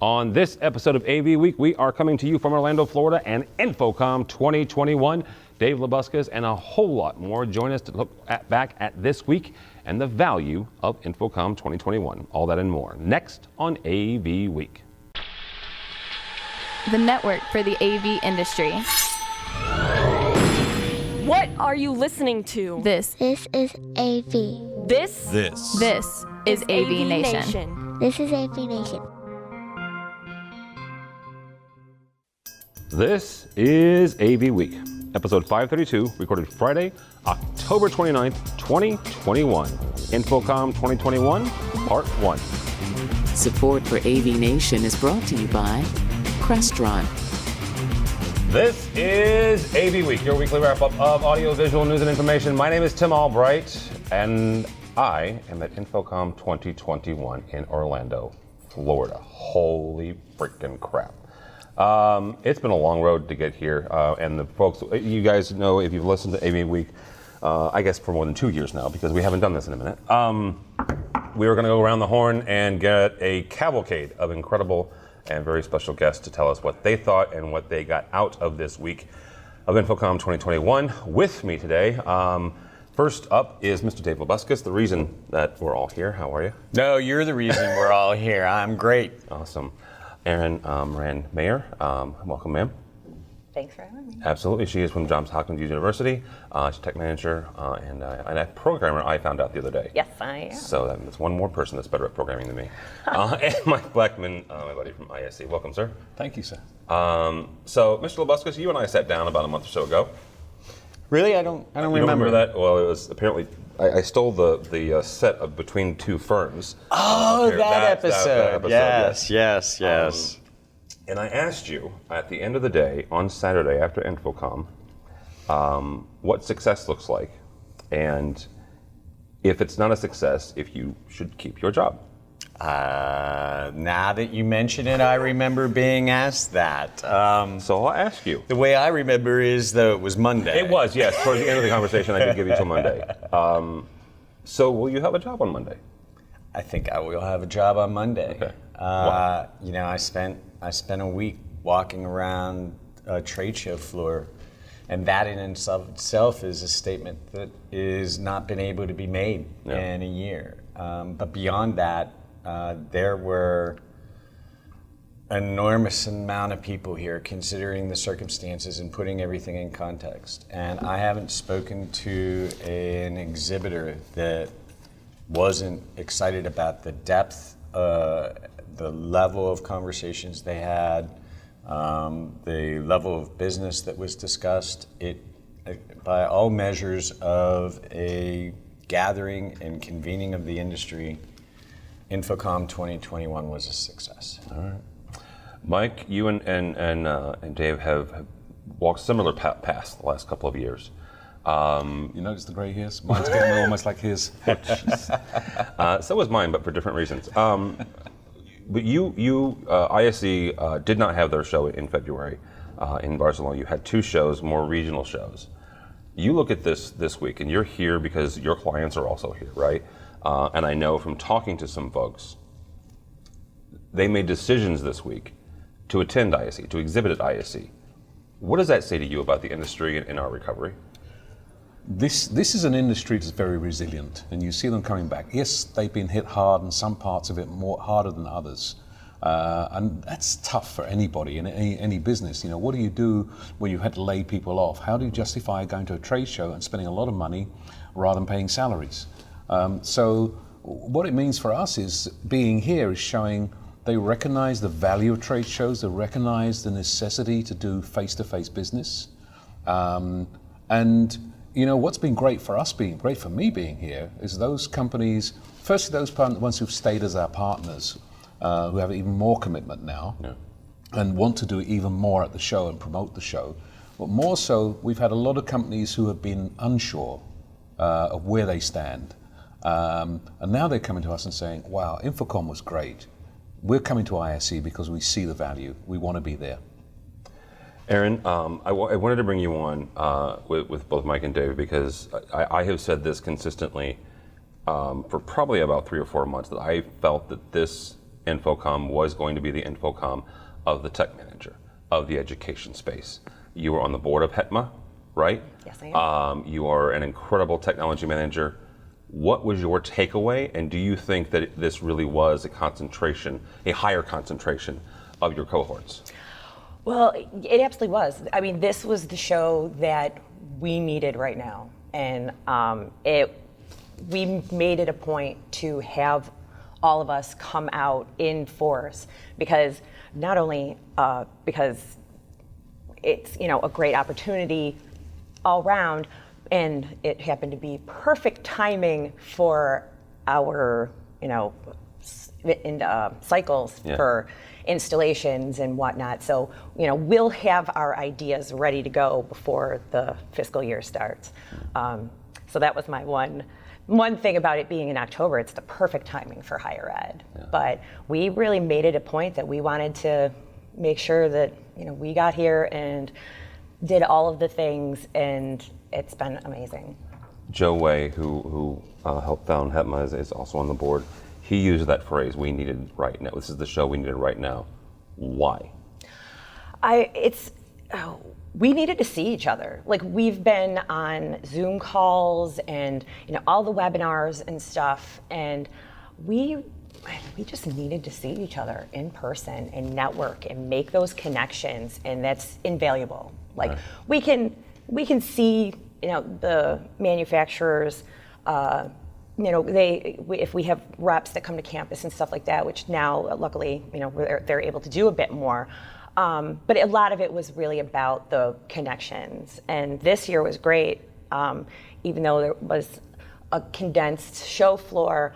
On this episode of AV Week, we are coming to you from Orlando, Florida, and InfoComm 2021. Dave Labuscas and a whole lot more. Join us to look back at this week and the value of InfoComm 2021. All that and more next on AV Week. The network for the AV industry. What are you listening to? This is AV. This is AVNation. This is AVNation. This is AV Week, episode 532, recorded Friday, October 29th, 2021. InfoComm 2021, Part 1. Support for AVNation is brought to you by Crestron. This is AV Week, your weekly wrap-up of audio-visual news and information. My name is Tim Albright, and I am at InfoComm 2021 in Orlando, Florida. Holy freaking crap. It's been a long road to get here, and the folks, you guys know if you've listened to AV Week, I guess for more than 2 years now, because we haven't done this in a minute. We were going to go around the horn and get a cavalcade of incredible and very special guests to tell us what they thought and what they got out of this week of InfoComm 2021. With me today, first up is Mr. Dave Labuscas, the reason that we're all here. How are you? No, you're the reason we're all here. I'm great. Awesome. Erin Moran Mayer, welcome, ma'am. Thanks for having me. Absolutely. She is from Johns Hopkins University. She's a tech manager and a programmer, I found out the other day. Yes, I am. So that's one more person that's better at programming than me. And Mike Blackman, my buddy from ISC. Welcome, sir. Thank you, sir. So, Mr. Labuscas, you and I sat down about a month or so ago. Really? I don't You remember that? Well, it was apparently, I stole the set of Between Two Ferns. Oh, that episode. Yes. And I asked you at the end of the day on Saturday after InfoComm what success looks like, and if it's not a success, if you should keep your job. Now that you mention it, I remember being asked that. So I'll ask you. The way I remember is, though, it was Monday. It was, yes. Towards the end of the conversation, I did give you till Monday. So will you have a job on Monday? I think I will have a job on Monday. Okay. You know, I spent a week walking around a trade show floor, and that in itself is a statement that is not been able to be made in a year. But beyond that, there were an enormous amount of people here considering the circumstances and putting everything in context. And I haven't spoken to an exhibitor that wasn't excited about the depth, the level of conversations they had, the level of business that was discussed. It, by all measures of a gathering and convening of the industry, InfoComm 2021 was a success. All right. Mike, you and Dave have walked similar paths the last couple of years. You notice the grey hairs? Mine's getting almost like his. So was mine, but for different reasons. But ISC did not have their show in February in Barcelona. You had two shows, more regional shows. You look at this week, and you're here because your clients are also here, right? And I know from talking to some folks, they made decisions this week to attend ISC, to exhibit at ISC. What does that say to you about the industry and our recovery? This is an industry that's very resilient, and you see them coming back. Yes, they've been hit hard, and some parts of it more harder than others. And that's tough for anybody in any business. You know, what do you do when you had to lay people off? How do you justify going to a trade show and spending a lot of money rather than paying salaries? So what it means for us is being here is showing they recognize the value of trade shows, they recognize the necessity to do face-to-face business. And you know, what's been great for me being here is those companies, firstly those ones who've stayed as our partners, who have even more commitment now and want to do even more at the show and promote the show. But more so, we've had a lot of companies who have been unsure of where they stand. And now they're coming to us and saying, wow, InfoComm was great. We're coming to ISC because we see the value. We want to be there. Erin, I wanted to bring you on with both Mike and Dave because I have said this consistently for probably about 3 or 4 months, that I felt that this InfoComm was going to be the InfoComm of the tech manager, of the education space. You were on the board of HETMA, right? Yes, I am. You are an incredible technology manager. What was your takeaway, and do you think that this really was a higher concentration of your cohorts? Well, it absolutely was. I mean, this was the show that we needed right now, and we made it a point to have all of us come out in force, because not only because it's a great opportunity all round, and it happened to be perfect timing for our cycles for installations and whatnot. So we'll have our ideas ready to go before the fiscal year starts. So that was my one thing about it being in October. It's the perfect timing for higher ed. Yeah. But we really made it a point that we wanted to make sure that we got here and did all of the things, and it's been amazing. Joe Way, who helped found HETMA, is also on the board. He used that phrase, "We needed right now." This is the show we needed right now. Why? We needed to see each other. Like, we've been on Zoom calls and all the webinars and stuff, and we just needed to see each other in person and network and make those connections, and that's invaluable. Like, right. we can see the manufacturers. If we have reps that come to campus and stuff like that, which now luckily they're able to do a bit more. But a lot of it was really about the connections, and this year was great. Even though there was a condensed show floor,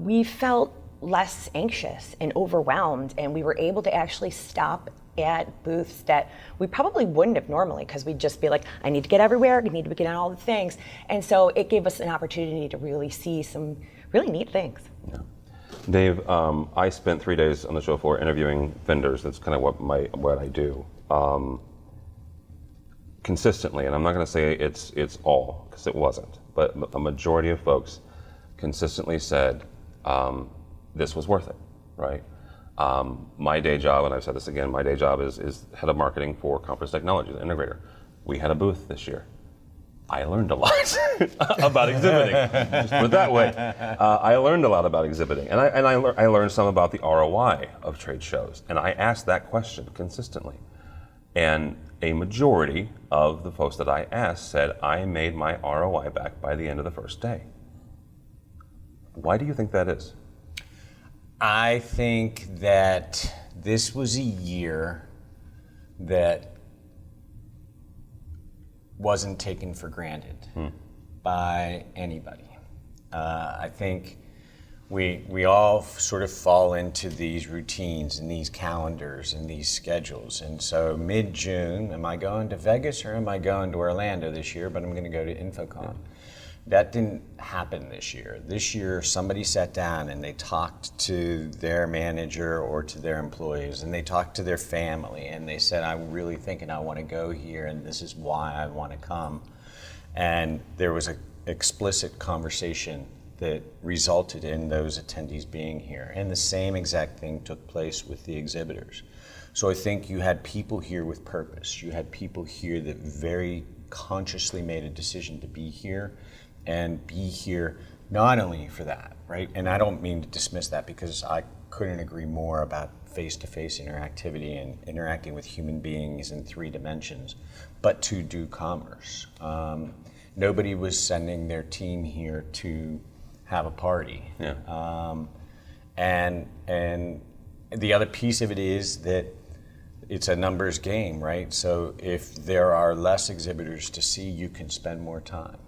we felt less anxious and overwhelmed, and we were able to actually stop at booths that we probably wouldn't have normally, because we'd just be like, I need to get everywhere, I need to get on all the things. And so it gave us an opportunity to really see some really neat things. Yeah. Dave, I spent 3 days on the show floor interviewing vendors. That's kind of what I do. Consistently, and I'm not going to say it's all, because it wasn't, but a majority of folks consistently said this was worth it, right? My day job, and I've said this again, my day job is head of marketing for Conference Technology, the integrator. We had a booth this year. I learned a lot about exhibiting. Just put it that way. I learned a lot about exhibiting, and I learned some about the ROI of trade shows. And I asked that question consistently. And a majority of the folks that I asked said, I made my ROI back by the end of the first day. Why do you think that is? I think that this was a year that wasn't taken for granted by anybody. I think we all sort of fall into these routines and these calendars and these schedules. And so mid-June, am I going to Vegas or am I going to Orlando this year? But I'm going to go to InfoComm. That didn't happen this year. This year, somebody sat down and they talked to their manager or to their employees, and they talked to their family, and they said, I'm really thinking I want to go here, and this is why I want to come. And there was an explicit conversation that resulted in those attendees being here. And the same exact thing took place with the exhibitors. So I think you had people here with purpose. You had people here that very consciously made a decision to be here, and be here not only for that, right? And I don't mean to dismiss that, because I couldn't agree more about face-to-face interactivity and interacting with human beings in 3 dimensions, but to do commerce. Nobody was sending their team here to have a party. Yeah. And the other piece of it is that it's a numbers game, right? So if there are less exhibitors to see, you can spend more time.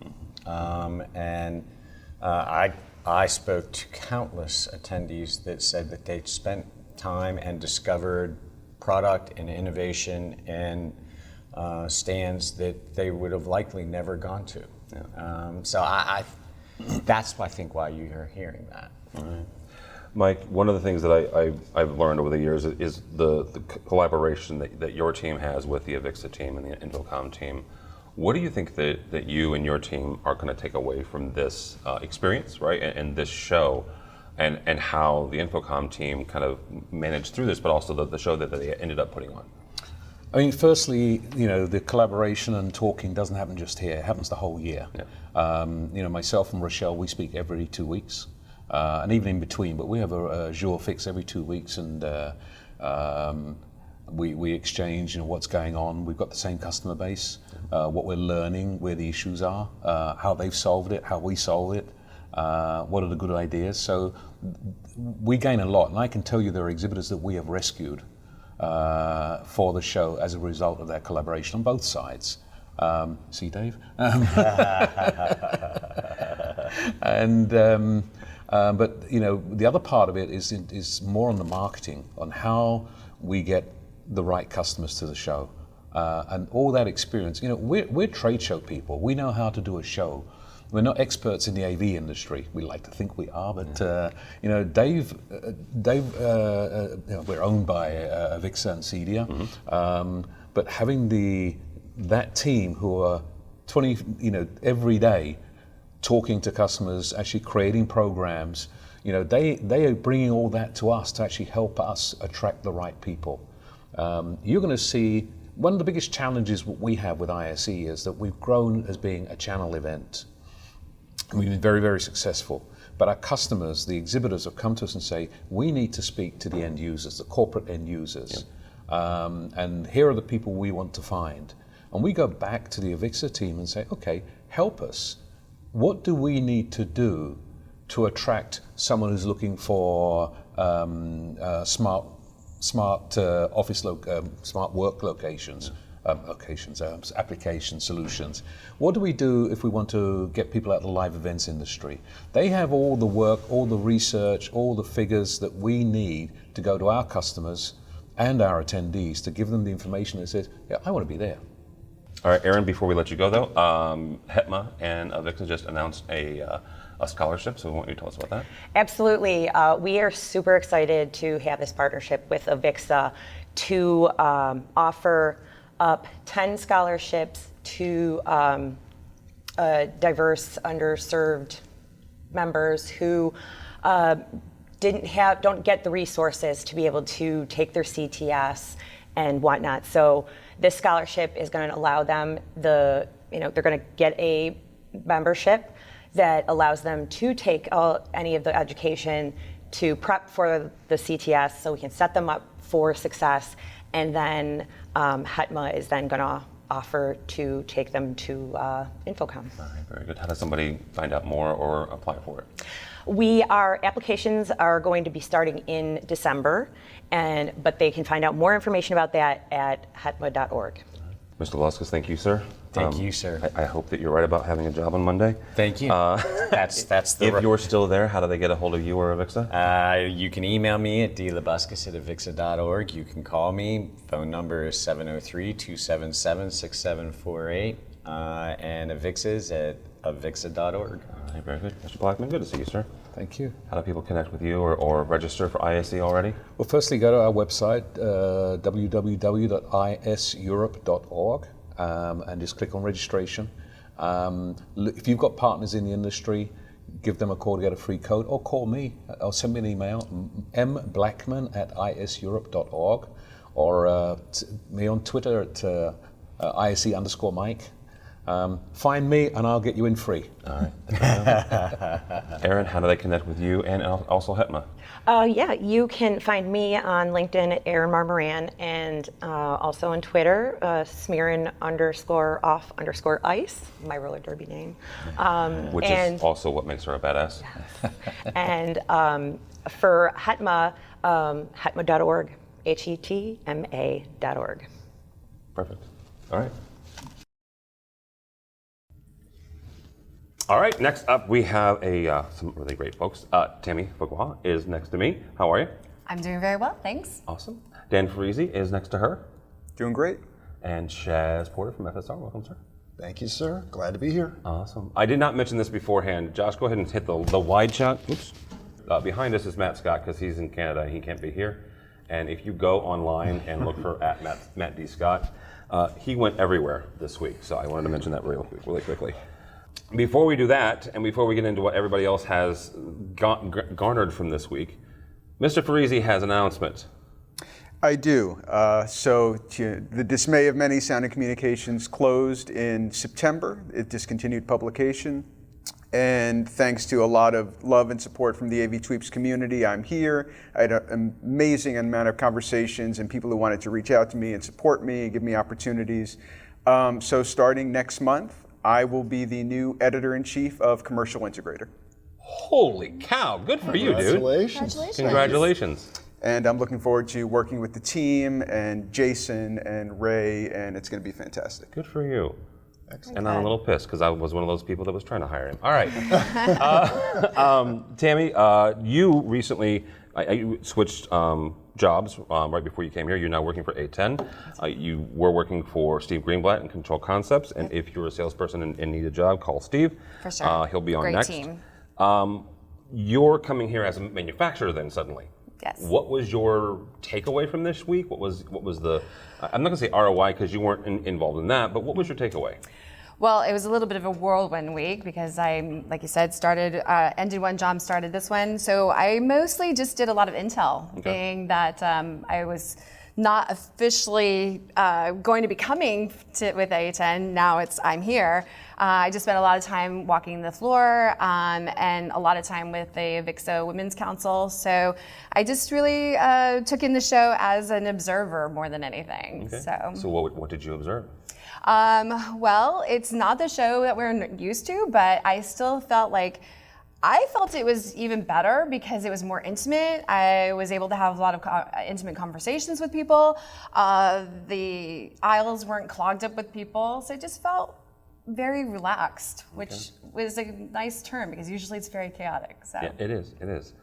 I spoke to countless attendees that said that they'd spent time and discovered product and innovation and stands that they would have likely never gone to. Yeah. So that's I think why you're hearing that. Right. Mike, one of the things that I've learned over the years is the collaboration that your team has with the AVIXA team and the InfoComm team. What do you think that you and your team are going to take away from this experience, right, and this show? and how the InfoComm team kind of managed through this, but also the show that they ended up putting on. I mean, firstly, the collaboration and talking doesn't happen just here. It happens the whole year. Yeah. Myself and Rochelle, we speak every 2 weeks, and even in between. But we have a jour fixe every 2 weeks, and we exchange, what's going on. We've got the same customer base, what we're learning, where the issues are, how they've solved it, how we solve it, what are the good ideas. So we gain a lot, and I can tell you there are exhibitors that we have rescued for the show as a result of that collaboration on both sides. See, Dave? But the other part of it is more on the marketing, on how we get the right customers to the show, and all that experience. We're trade show people. We know how to do a show. We're not experts in the AV industry. We like to think we are, but Dave, we're owned by Avixa and Cedia, but having that team who are every day talking to customers, actually creating programs, they are bringing all that to us to actually help us attract the right people. You're going to see one of the biggest challenges we have with ISE is that we've grown as being a channel event. We've been very, very successful. But our customers, the exhibitors, have come to us and say, we need to speak to the end users, the corporate end users. Yep. And here are the people we want to find. And we go back to the Avixa team and say, okay, help us. What do we need to do to attract someone who's looking for smart office, smart work locations? Application solutions. What do we do if we want to get people out of the live events industry? They have all the work, all the research, all the figures that we need to go to our customers and our attendees to give them the information that says, yeah, I want to be there. All right, Aaron, before we let you go though, HETMA and Avixa just announced a scholarship, so why don't you tell us about that? Absolutely. We are super excited to have this partnership with Avixa to offer up 10 scholarships to diverse, underserved members who don't get the resources to be able to take their CTS and whatnot. So this scholarship is going to allow them they're going to get a membership that allows them to take any of the education to prep for the CTS, so we can set them up for success. And then HETMA is then going to offer to take them to InfoComm. All right, very good. How does somebody find out more or apply for it? Our applications are going to be starting in December, but they can find out more information about that at hetma.org. Mr. Velasquez, thank you, sir. Thank you, sir. I hope that you're right about having a job on Monday. Thank you. That's the. If you're still there, how do they get a hold of you or Avixa? You can email me at dlabuscus@avixa.org. You can call me. Phone number is 703-277-6748. And Avixa's at avixa.org. All right, very good. Mr. Blackman, good to see you, sir. Thank you. How do people connect with you or register for ISE already? Well, firstly, go to our website, www.iseurope.org, and just click on registration. If you've got partners in the industry, give them a call to get a free code, or call me, or send me an email, mblackman@iseurope.org, or me on Twitter at ISE_Mike. Find me and I'll get you in free. All right. Aaron, how do they connect with you and also HETMA? You can find me on LinkedIn at Aaron Marmoran, and also on Twitter, Smearin_off_ice, my roller derby name. Which is also what makes her a badass. Yes. And for HETMA, hetma.org, HETMA.org. Perfect. All right. All right, next up we have some really great folks. Tammy Fukuha is next to me. How are you? I'm doing very well, thanks. Awesome. Dan Farisi is next to her. Doing great. And Shaz Porter from FSR. Welcome, sir. Thank you, sir. Glad to be here. Awesome. I did not mention this beforehand. Josh, go ahead and hit the wide shot. Oops. Behind us is Matt Scott because he's in Canada and he can't be here. And if you go online and look for at Matt D. Scott, he went everywhere this week. So I wanted to mention that really quickly. Before we do that, and before we get into what everybody else has garnered from this week, Mr. Parisi has an announcement. I do. So to the dismay of many, Sound and Communications closed in September. It discontinued publication. And thanks to a lot of love and support from the AV Tweeps community, I'm here. I had an amazing amount of conversations and people who wanted to reach out to me and support me and give me opportunities. So starting next month, I will be the new editor-in-chief of Commercial Integrator. Holy cow, good for you, dude. Congratulations. And I'm looking forward to working with the team and Jason and Ray, and it's going to be fantastic. Good for you. Excellent. And I'm a little pissed because I was one of those people that was trying to hire him. All right. Tammy, you recently you switched jobs right before you came here. You're now working for A10. You were working for Steve Greenblatt in Control Concepts, and if you're a salesperson and need a job, call Steve. For sure. He'll be on Great next. Team. You're coming here as a manufacturer then suddenly. Yes. What was your takeaway from this week? What was the, I'm not gonna say ROI because you weren't involved in that, but what was your takeaway? Well, it was a little bit of a whirlwind week because I, like you said, ended one job, started this one. So I mostly just did a lot of intel, being that I was not officially going to be coming with A10. Now I'm here. I just spent a lot of time walking the floor and a lot of time with the VIXO Women's Council. So I just really took in the show as an observer more than anything. Okay. So what did you observe? Well, it's not the show that we're used to, but I still felt it was even better because it was more intimate. I was able to have a lot of intimate conversations with people. The aisles weren't clogged up with people, so it just felt very relaxed, which was a nice term because usually it's very chaotic. So. Yeah, it is.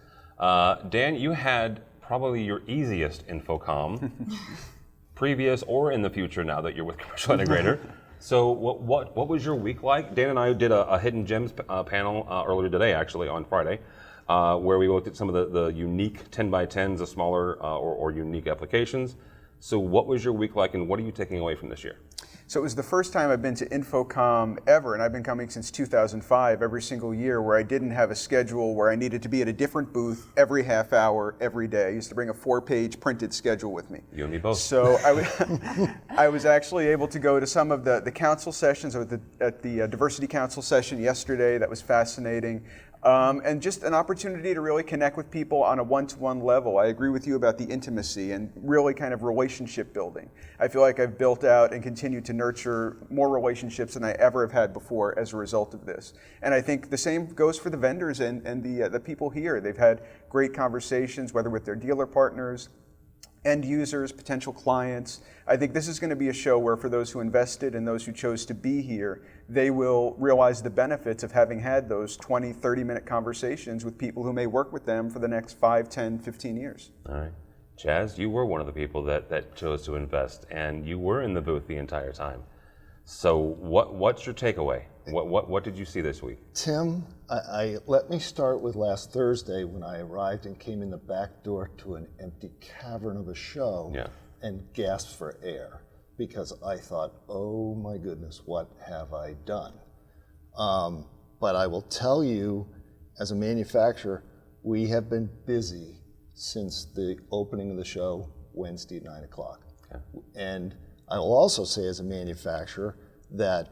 Dan, you had probably your easiest InfoComm, previous or in the future now that you're with Commercial Integrator. So what was your week like? Dan and I did a Hidden Gems panel earlier today, actually, on Friday, where we looked at some of the unique 10x10s, the smaller or unique applications. So what was your week like, and what are you taking away from this year? So it was the first time I've been to InfoComm ever, and I've been coming since 2005 every single year, where I didn't have a schedule where I needed to be at a different booth every half hour, every day. I used to bring a 4-page printed schedule with me. You and me both. So I was actually able to go to some of the council sessions. I was at the Diversity Council session yesterday. That was fascinating. And just an opportunity to really connect with people on a one-to-one level. I agree with you about the intimacy and really kind of relationship building. I feel like I've built out and continued to nurture more relationships than I ever have had before as a result of this. And I think the same goes for the vendors and the people here. They've had great conversations, whether with their dealer partners, end users, potential clients. I think this is going to be a show where for those who invested and those who chose to be here, they will realize the benefits of having had those 20, 30-minute conversations with people who may work with them for the next 5, 10, 15 years. All right. Chaz, you were one of the people that chose to invest, and you were in the booth the entire time. So what's your takeaway? What did you see this week? Tim, let me start with last Thursday when I arrived and came in the back door to an empty cavern of a show and gasped for air because I thought, oh my goodness, what have I done? But I will tell you, as a manufacturer, we have been busy since the opening of the show Wednesday at 9 o'clock. Okay. And I will also say as a manufacturer that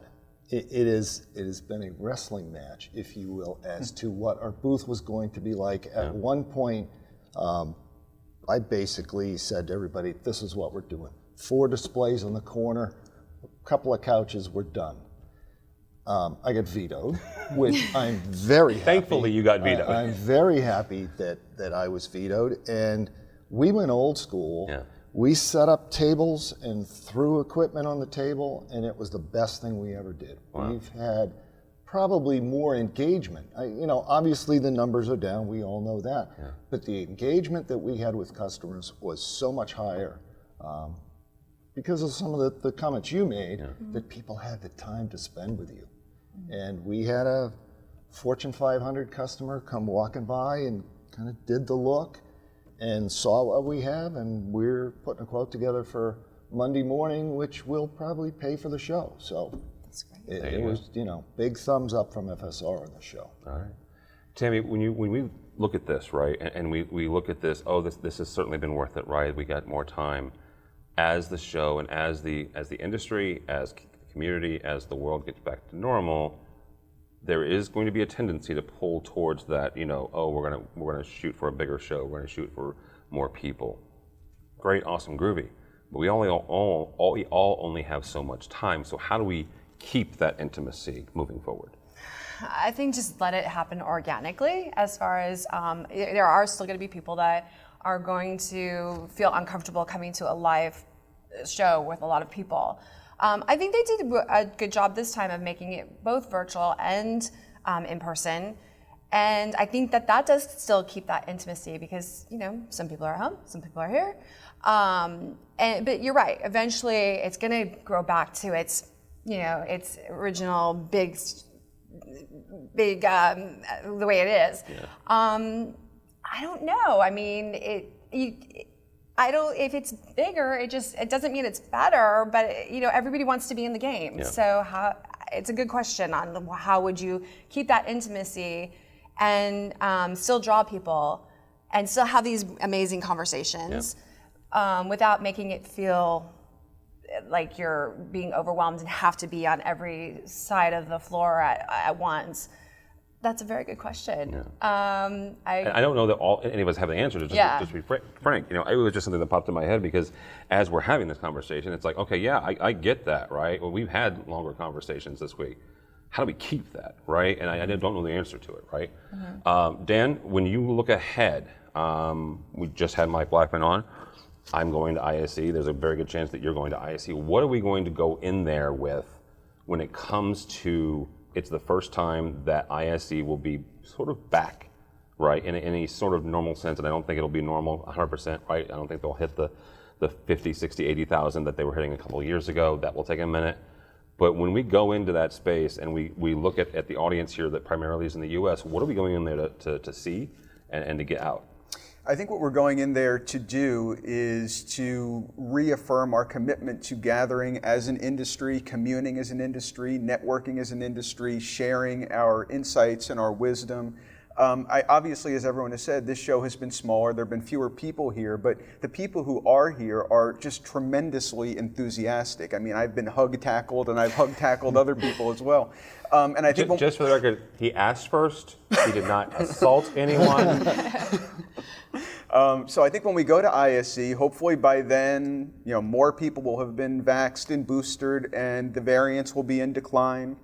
it has been a wrestling match, if you will, as to what our booth was going to be like. At one point, I basically said to everybody, this is what we're doing. 4 displays on the corner, a couple of couches, we're done. I got vetoed, which I'm very happy. Thankfully, you got vetoed. I'm very happy that I was vetoed. And we went old school. Yeah. We set up tables and threw equipment on the table, and it was the best thing we ever did. Wow. We've had probably more engagement. Obviously the numbers are down, we all know that. Yeah. But the engagement that we had with customers was so much higher because of some of the comments you made, that people had the time to spend with you. And we had a Fortune 500 customer come walking by and kind of did the look and saw what we have, and we're putting a quote together for Monday morning, which will probably pay for the show. So It was, big thumbs up from FSR on the show. All right. Tammy, when we look at this, right, and we look at this, this has certainly been worth it, right? We got more time as the show and as the industry, as the community, as the world gets back to normal. There is going to be a tendency to pull towards that, we're gonna shoot for a bigger show, we're gonna shoot for more people. Great, awesome, groovy. But we all only have so much time. So how do we keep that intimacy moving forward? I think just let it happen organically. As far as there are still going to be people that are going to feel uncomfortable coming to a live show with a lot of people. I think they did a good job this time of making it both virtual and in person. And I think that does still keep that intimacy because, some people are at home, some people are here. But you're right, eventually it's going to grow back to its original big the way it is. Yeah. I don't know. I mean, if it's bigger, it doesn't mean it's better, but everybody wants to be in the game. Yeah. So it's a good question on how would you keep that intimacy and still draw people and still have these amazing conversations without making it feel like you're being overwhelmed and have to be on every side of the floor at once. That's a very good question. Yeah. I don't know that any of us have the answer. Just to be frank, it was just something that popped in my head because as we're having this conversation, it's like, okay, I get that, right? Well, we've had longer conversations this week. How do we keep that, right? And I don't know the answer to it, right? Mm-hmm. Dan, when you look ahead, we just had Mike Blackman on. I'm going to ISE. There's a very good chance that you're going to ISE. What are we going to go in there with when it comes to it's the first time that ISE will be sort of back, right, in any sort of normal sense, and I don't think it'll be normal 100%, right? I don't think they'll hit the 50, 60, 80,000 that they were hitting a couple of years ago. That will take a minute. But when we go into that space and we look at the audience here that primarily is in the U.S., what are we going in there to see and to get out? I think what we're going in there to do is to reaffirm our commitment to gathering as an industry, communing as an industry, networking as an industry, sharing our insights and our wisdom. Obviously, as everyone has said, this show has been smaller. There have been fewer people here, but the people who are here are just tremendously enthusiastic. I mean, I've been hug-tackled, and I've hug-tackled other people as well. And I think just for the record, he asked first. He did not assault anyone. So I think when we go to ISE, hopefully by then, more people will have been vaxxed and boosted, and the variants will be in decline,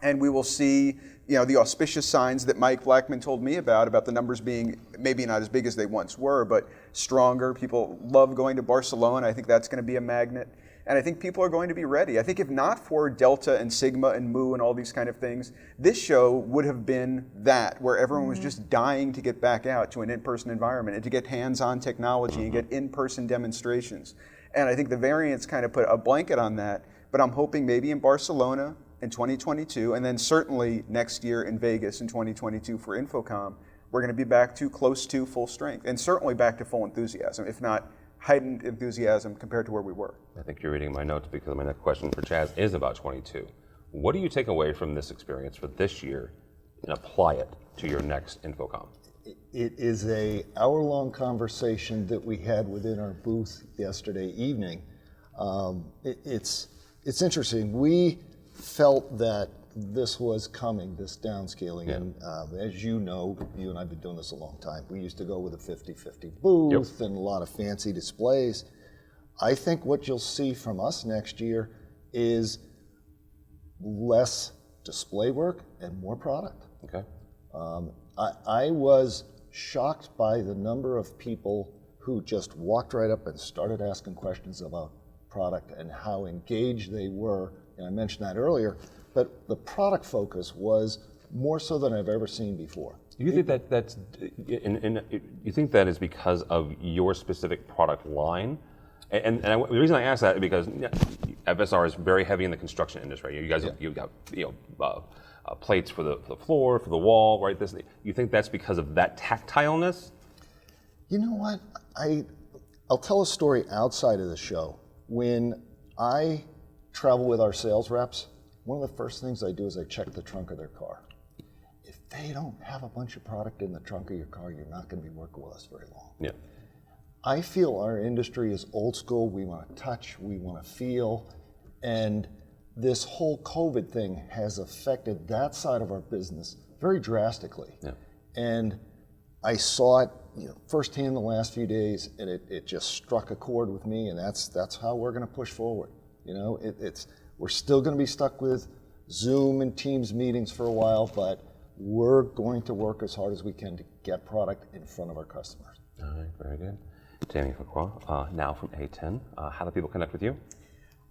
and we will see, the auspicious signs that Mike Blackman told me about the numbers being maybe not as big as they once were, but stronger. People love going to Barcelona. I think that's going to be a magnet. And I think people are going to be ready. I think if not for Delta and Sigma and Mu and all these kind of things, this show would have been that, where everyone was just dying to get back out to an in-person environment and to get hands-on technology and get in-person demonstrations. And I think the variants kind of put a blanket on that, but I'm hoping maybe in Barcelona in 2022, and then certainly next year in Vegas in 2022 for InfoComm, we're going to be back to close to full strength, and certainly back to full enthusiasm, if not heightened enthusiasm compared to where we were. I think you're reading my notes because my next question for Chaz is about 22. What do you take away from this experience for this year and apply it to your next InfoComm? It is an hour-long conversation that we had within our booth yesterday evening. It's interesting. We felt that this was coming, this downscaling. Yeah. And as you know, you and I have been doing this a long time. We used to go with a 50-50 booth and a lot of fancy displays. I think what you'll see from us next year is less display work and more product. Okay. I was shocked by the number of people who just walked right up and started asking questions about product and how engaged they were. And I mentioned that earlier. But the product focus was more so than I've ever seen before. You think you think that is because of your specific product line? And the reason I ask that is because FSR is very heavy in the construction industry. You guys, you've got plates for the floor, for the wall, right? You think that's because of that tactileness? You know what? I'll tell a story outside of the show. When I travel with our sales reps, one of the first things I do is I check the trunk of their car. If they don't have a bunch of product in the trunk of your car, you're not going to be working with us very long. Yeah. I feel our industry is old school. We want to touch, we want to feel, and this whole COVID thing has affected that side of our business very drastically. Yeah. And I saw it firsthand the last few days, and it just struck a chord with me, and that's how we're going to push forward. We're still going to be stuck with Zoom and Teams meetings for a while, but we're going to work as hard as we can to get product in front of our customers. All right, very good. Tammy Fuqua, now from A10. How do people connect with you?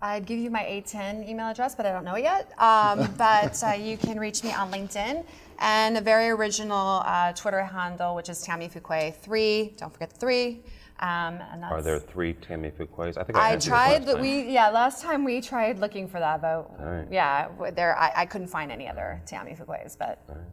I'd give you my A10 email address, but I don't know it yet. But you can reach me on LinkedIn and a very original Twitter handle, which is Tammy Fuqua 3. Don't forget the 3. And that's, are there 3 Tammy Fuquas? I think I tried. Last time we tried looking for that, but right. yeah, I couldn't find any other Tammy Fuquas. But all right.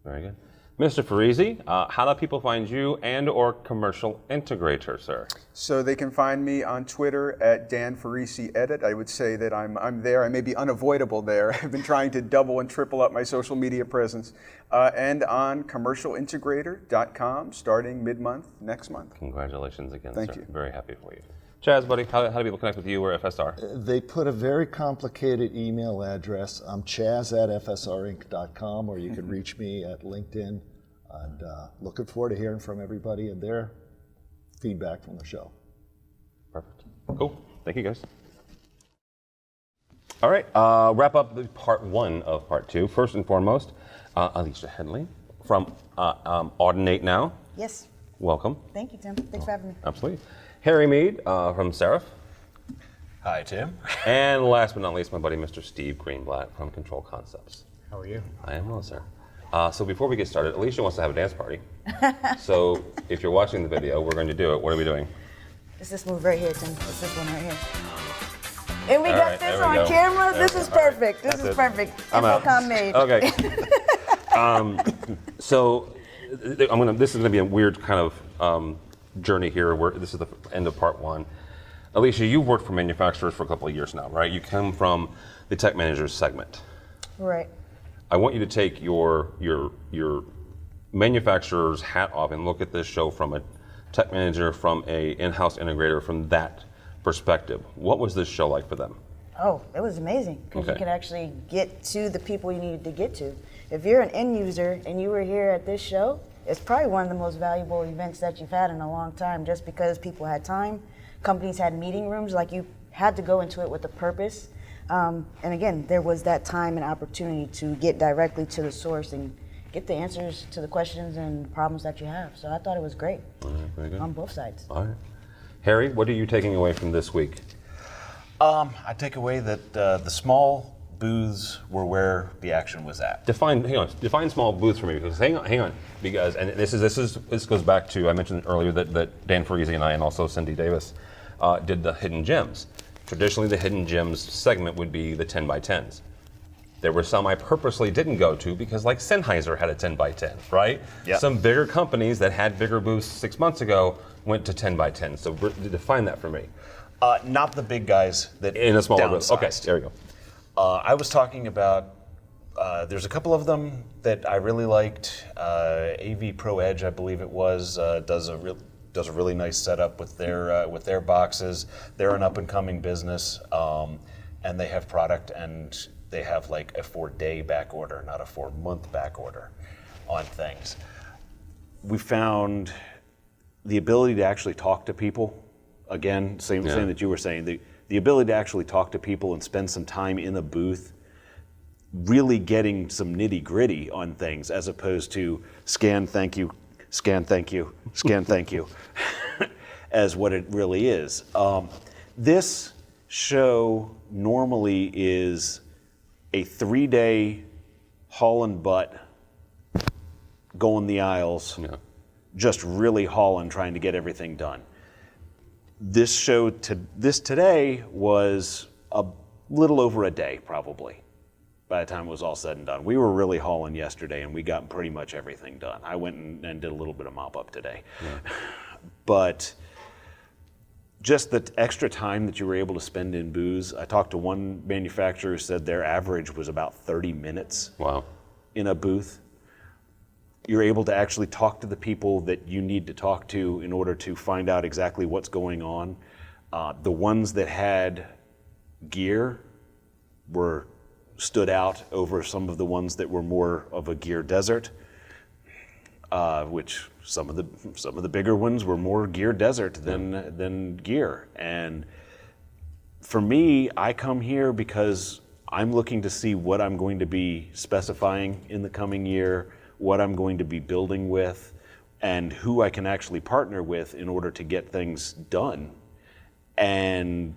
Very good. Mr. Farisi, how do people find you and/or commercial integrator, sir? So they can find me on Twitter at Dan Farisi Edit. I would say that I'm there. I may be unavoidable there. I've been trying to double and triple up my social media presence. And on commercialintegrator.com starting mid-month next month. Congratulations again, Thank sir. you. Very happy for you. Chaz, buddy, how do people connect with you or FSR? They put a very complicated email address. I'm chaz@fsrinc.com, or you can reach me at LinkedIn. And looking forward to hearing from everybody and their feedback from the show. Perfect. Cool. Thank you, guys. All right, wrap up the part 1 of part 2. First and foremost, Alicia Henley from Audinate Now. Yes. Welcome. Thank you, Tim. Thanks for having me. Absolutely. Harry Mead from Seraph. Hi, Tim. And last but not least, my buddy, Mr. Steve Greenblatt from Control Concepts. How are you? I am well, sir. So before we get started, Alicia wants to have a dance party. So if you're watching the video, we're going to do it. What are we doing? It's this move right here, Tim. It's this one right here. And we All got right, this there we on go. camera. There This we is go. All right, perfect. This that's is it. perfect. I'm out. InfoComm made. Okay. So this is going to be a weird kind of journey here. Where this is the end of part 1. Alicia, you've worked for manufacturers for a couple of years now, right? You come from the tech managers segment. Right. I want you to take your manufacturer's hat off and look at this show from a tech manager, from a in-house integrator, from that perspective. What was this show like for them? Oh, it was amazing because Okay. you could actually get to the people you needed to get to. If you're an end user and you were here at this show, it's probably one of the most valuable events that you've had in a long time, just because people had time, companies had meeting rooms, like you had to go into it with a purpose. And again, there was that time and opportunity to get directly to the source and get the answers to the questions and problems that you have. So I thought it was great. All right, very good. On both sides. All right. Harry, what are you taking away from this week? I take away that the small booths were where the action was at. Define small booths for me, because hang on, because and this goes back to, I mentioned earlier that Dan Farisi and I, and also Cindy Davis, did the hidden gems. Traditionally, the hidden gems segment would be the 10 by 10s. There were some I purposely didn't go to because, like, Sennheiser had a 10 by 10, right? Yep. Some bigger companies that had bigger booths 6 months ago went to 10 by 10. So define that for me. Not the big guys that in a smaller booth. downsized. Okay, there we go. I was talking about, there's a couple of them that I really liked. AV Pro Edge, I believe it was, does a really nice setup with their boxes. They're an up and coming business, and they have product, and they have like a 4-day back order, not a 4-month back order on things. We found the ability to actually talk to people. Again, same that you were saying, the ability to actually talk to people and spend some time in a booth, really getting some nitty gritty on things, as opposed to scan, thank you, scan, thank you, scan, thank you, as what it really is. This show normally is a 3-day haul and butt, going the aisles, just really hauling, trying to get everything done. This show, today was a little over a day, probably, by the time it was all said and done. We were really hauling yesterday, and we got pretty much everything done. I went and did a little bit of mop up today. But just the extra time that you were able to spend in booths. I talked to one manufacturer who said their average was about 30 minutes in a booth. You're able to actually talk to the people that you need to talk to in order to find out exactly what's going on. The ones that had gear stood out over some of the ones that were more of a gear desert, which some of the bigger ones were more gear desert than gear. And for me, I come here because I'm looking to see what I'm going to be specifying in the coming year, what I'm going to be building with, and who I can actually partner with in order to get things done. And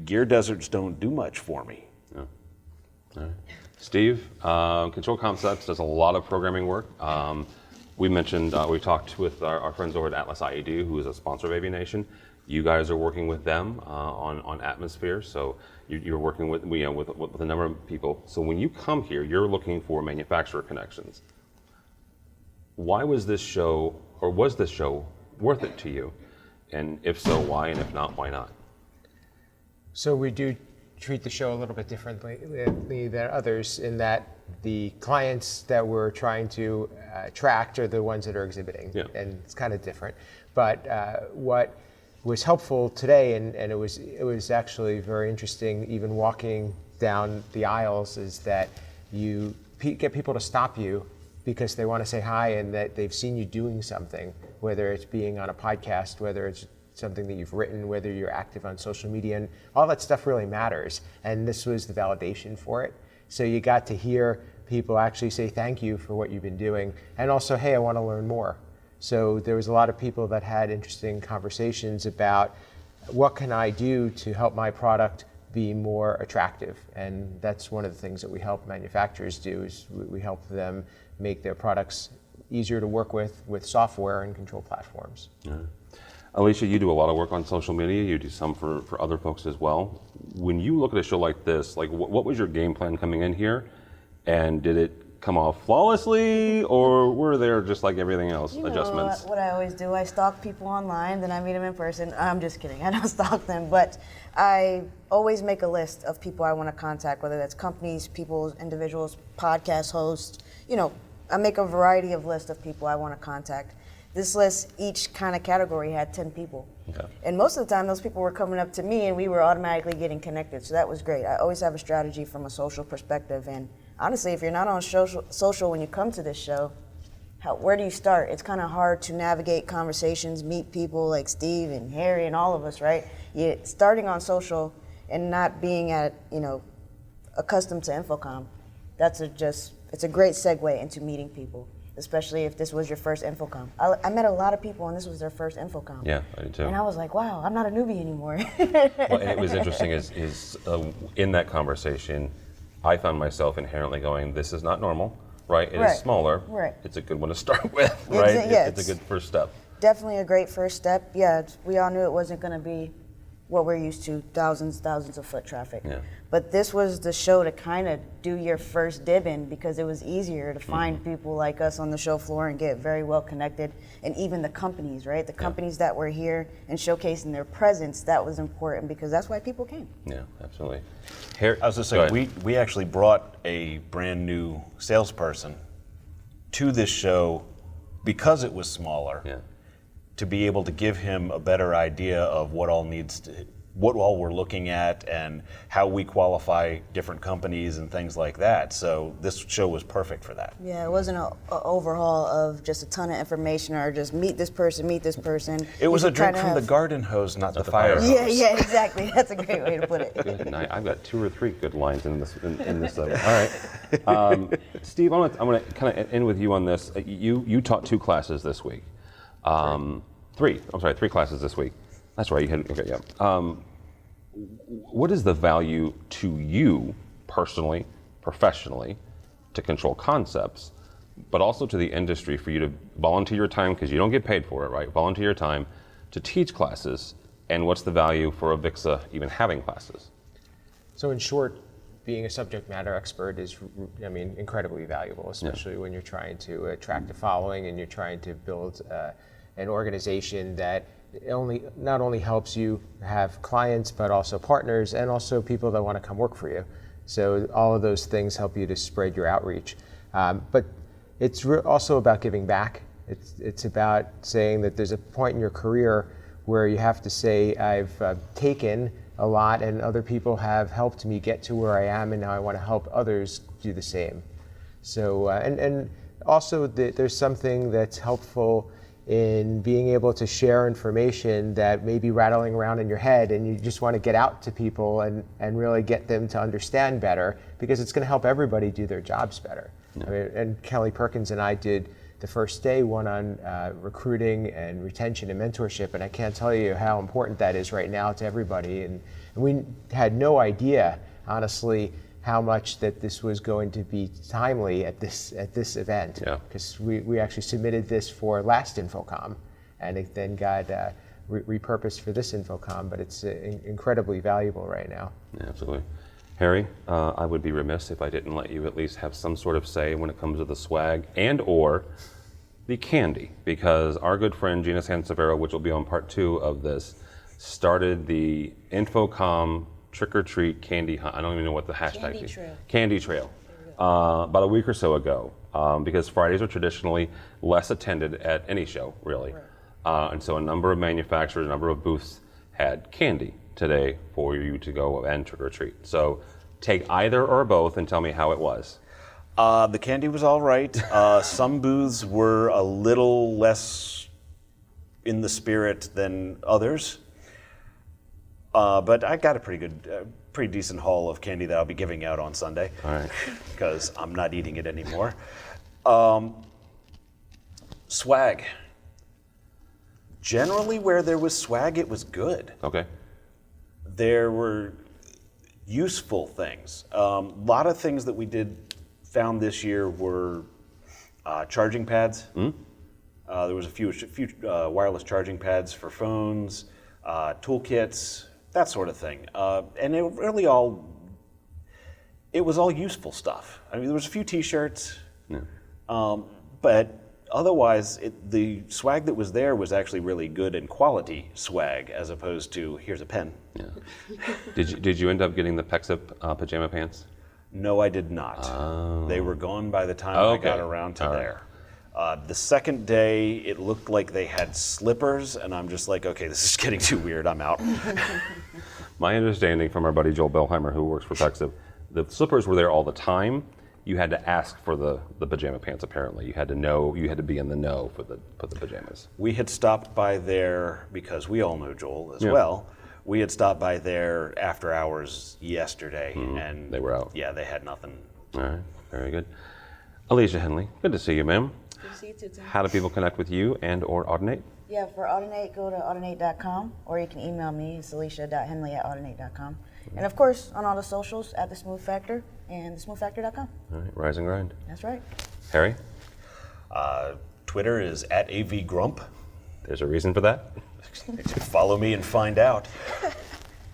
gear deserts don't do much for me. Yeah. All right. Steve, Control Concepts does a lot of programming work. We mentioned, we talked with our friends over at Atlas IED, who is a sponsor of AVNation. You guys are working with them on Atmosphere, so you're working with a number of people. So when you come here, you're looking for manufacturer connections. Why was this show, or was this show worth it to you? And if so, why? And if not, why not? So we do treat the show a little bit differently than others in that the clients that we're trying to attract are the ones that are exhibiting, and it's kind of different. But what was helpful today, and it was actually very interesting, even walking down the aisles, is that you get people to stop you because they want to say hi and that they've seen you doing something, whether it's being on a podcast, whether it's something that you've written, whether you're active on social media, and all that stuff really matters. And this was the validation for it. So you got to hear people actually say thank you for what you've been doing, and also, hey, I want to learn more. So there was a lot of people that had interesting conversations about what can I do to help my product be more attractive. And that's one of the things that we help manufacturers do, is we help them make their products easier to work with software and control platforms. Yeah. Alicia, you do a lot of work on social media. You do some for other folks as well. When you look at a show like this, like what was your game plan coming in here? And did it come off flawlessly, or were there, just like everything else, adjustments? What I always do, I stalk people online, then I meet them in person. I'm just kidding, I don't stalk them, but I always make a list of people I want to contact, whether that's companies, people, individuals, podcast hosts. I make a variety of lists of people I want to contact. This list, each kind of category had 10 people. Okay. And most of the time, those people were coming up to me and we were automatically getting connected. So that was great. I always have a strategy from a social perspective. And honestly, if you're not on social when you come to this show, where do you start? It's kind of hard to navigate conversations, meet people like Steve and Harry and all of us, right? Starting on social and not being accustomed to InfoComm, it's a great segue into meeting people, especially if this was your first InfoComm. I met a lot of people and this was their first InfoComm. Yeah, I did too. And I was like, wow, I'm not a newbie anymore. Well, and it was interesting is in that conversation, I found myself inherently going, this is not normal, right? It is smaller. Right. It's a good one to start with, right? It's a good first step. Definitely a great first step. Yeah, we all knew it wasn't going to be what we're used to, thousands of foot traffic. Yeah. But this was the show to kind of do your first dib in, because it was easier to find people like us on the show floor and get very well connected. And even the companies, right? The companies that were here and showcasing their presence, that was important because that's why people came. Yeah, absolutely. I was just saying, we actually brought a brand new salesperson to this show because it was smaller. Yeah. To be able to give him a better idea of what all we're looking at and how we qualify different companies and things like that. So this show was perfect for that. Yeah, it wasn't an overhaul of just a ton of information or just meet this person. It was a drink from the garden hose, not the fire hose. Yeah, exactly. That's a great way to put it. Good night. I've got 2 or 3 good lines in this. All right, Steve, I'm going to kind of end with you on this. You taught 2 classes this week. 3 classes this week. That's right, you had, okay, yeah. What is the value to you personally, professionally, to Control Concepts, but also to the industry for you to volunteer your time, because you don't get paid for it, right? Volunteer your time to teach classes, and what's the value for AVIXA even having classes? So in short, being a subject matter expert is, incredibly valuable, especially when you're trying to attract a following and you're trying to build an organization that it not only helps you have clients, but also partners and also people that want to come work for you. So all of those things help you to spread your outreach. But it's also about giving back. It's about saying that there's a point in your career where you have to say, I've taken a lot and other people have helped me get to where I am, and now I want to help others do the same. So, and also there's something that's helpful in being able to share information that may be rattling around in your head, and you just want to get out to people and really get them to understand better, because it's going to help everybody do their jobs better. Yeah. I mean, and Kelly Perkins and I did the first day one on recruiting and retention and mentorship, and I can't tell you how important that is right now to everybody. And we had no idea, honestly, how much that this was going to be timely at this event. Because we actually submitted this for last InfoComm, and it then got repurposed for this InfoComm, but it's incredibly valuable right now. Yeah, absolutely. Harry, I would be remiss if I didn't let you at least have some sort of say when it comes to the swag and or the candy, because our good friend Gina Sansevero, which will be on part 2 of this, started the InfoComm trick-or-treat candy hunt. I don't even know what the hashtag is. Candy Trail. About a week or so ago, because Fridays are traditionally less attended at any show, really. And so a number of manufacturers, a number of booths had candy today for you to go and trick-or-treat. So take either or both and tell me how it was. The candy was all right. Some booths were a little less in the spirit than others. But I got a pretty decent haul of candy that I'll be giving out on Sunday. All right. Because I'm not eating it anymore. Swag. Generally, where there was swag, it was good. Okay. There were useful things. A lot of things that we found this year were charging pads. There was a few wireless charging pads for phones, toolkits, that sort of thing. And it was all useful stuff. I mean, there was a few T-shirts, but otherwise, the swag that was there was actually really good and quality swag, as opposed to here's a pen. Yeah. Did you end up getting the Pexip pajama pants? No, I did not. Oh. They were gone by the time I got around to there. The second day, it looked like they had slippers, and I'm just like, okay, this is getting too weird. I'm out. My understanding from our buddy Joel Bellheimer, who works for Pexip, the slippers were there all the time. You had to ask for the pajama pants, apparently. You had to know, you had to be in the know for the pajamas. We had stopped by there, because we all know Joel as well. We had stopped by there after hours yesterday, and they were out. Yeah, they had nothing. All right, very good. Alicia Henley, good to see you, ma'am. Good to see you too, Tim. How do people connect with you and or Audinate? Yeah, for Audinate, go to audinate.com, or you can email me. It's alicia.henley@audinate.com. And of course, on all the socials, at The Smooth Factor and thesmoothfactor.com. All right, rise and grind. That's right. Harry? Twitter is @AVGrump. There's a reason for that? Follow me and find out.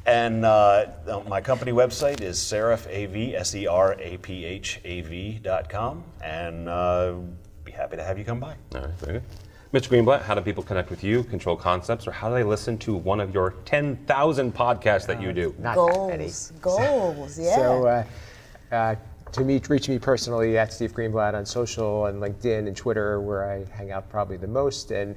And my company website is seraphav, seraphav.com, and be happy to have you come by. All right, very good. Mr. Greenblatt, how do people connect with you, Control Concepts, or how do they listen to one of your 10,000 podcasts that you do? Goals, yeah. So to reach me personally at Steve Greenblatt on social and LinkedIn and Twitter, where I hang out probably the most, and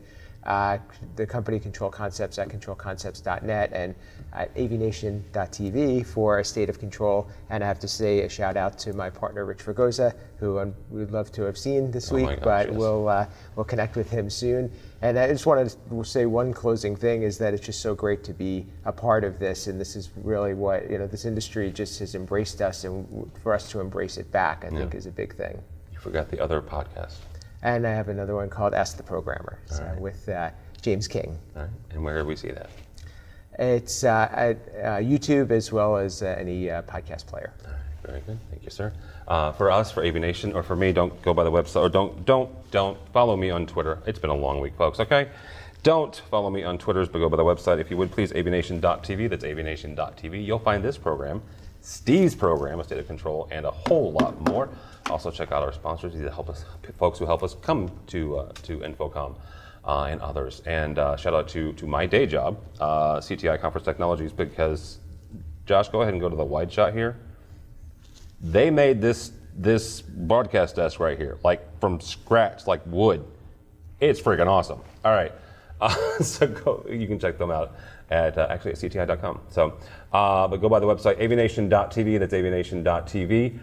the company Control Concepts at controlconcepts.net and at AVNation.tv for a state of control. And I have to say a shout out to my partner Rich Fragosa, who we'd love to have seen this week, but we'll connect with him soon. And I just want to say one closing thing is that it's just so great to be a part of this, and this is really what this industry just has embraced us, and for us to embrace it back, I think is a big thing. You forgot the other podcast. And I have another one called Ask the Programmer with James King. All right. And where do we see that? It's at YouTube as well as any podcast player. All right. Very good. Thank you, sir. For us, for AVNation, or for me, don't go by the website, or don't follow me on Twitter. It's been a long week, folks, okay? Don't follow me on Twitter, but go by the website. If you would, please, avnation.tv. That's avnation.tv. You'll find this program, Steve's program, A State of Control, and a whole lot more. Also, check out our sponsors, folks who help us come to InfoComm. and others. And shout out to my day job, CTI Conference Technologies, because Josh, go ahead and go to the wide shot here. They made this broadcast desk right here, like from scratch, like wood. It's freaking awesome. All right, so you can check them out at actually at cti.com. So, but go by the website avnation.tv. That's avnation.tv.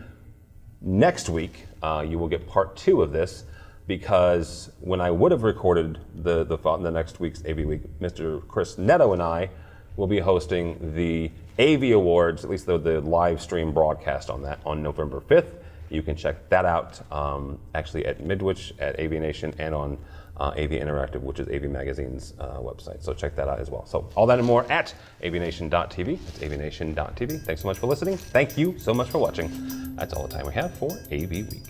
Next week, you will get part 2 of this, because when I would have recorded the next week's AV Week, Mr. Chris Netto and I will be hosting the AV Awards, at least the live stream broadcast on that, on November 5th. You can check that out actually at Midwich, at AVNation, and on AV Interactive, which is AV Magazine's website. So check that out as well. So all that and more at avnation.tv. That's avnation.tv. Thanks so much for listening. Thank you so much for watching. That's all the time we have for AV Week.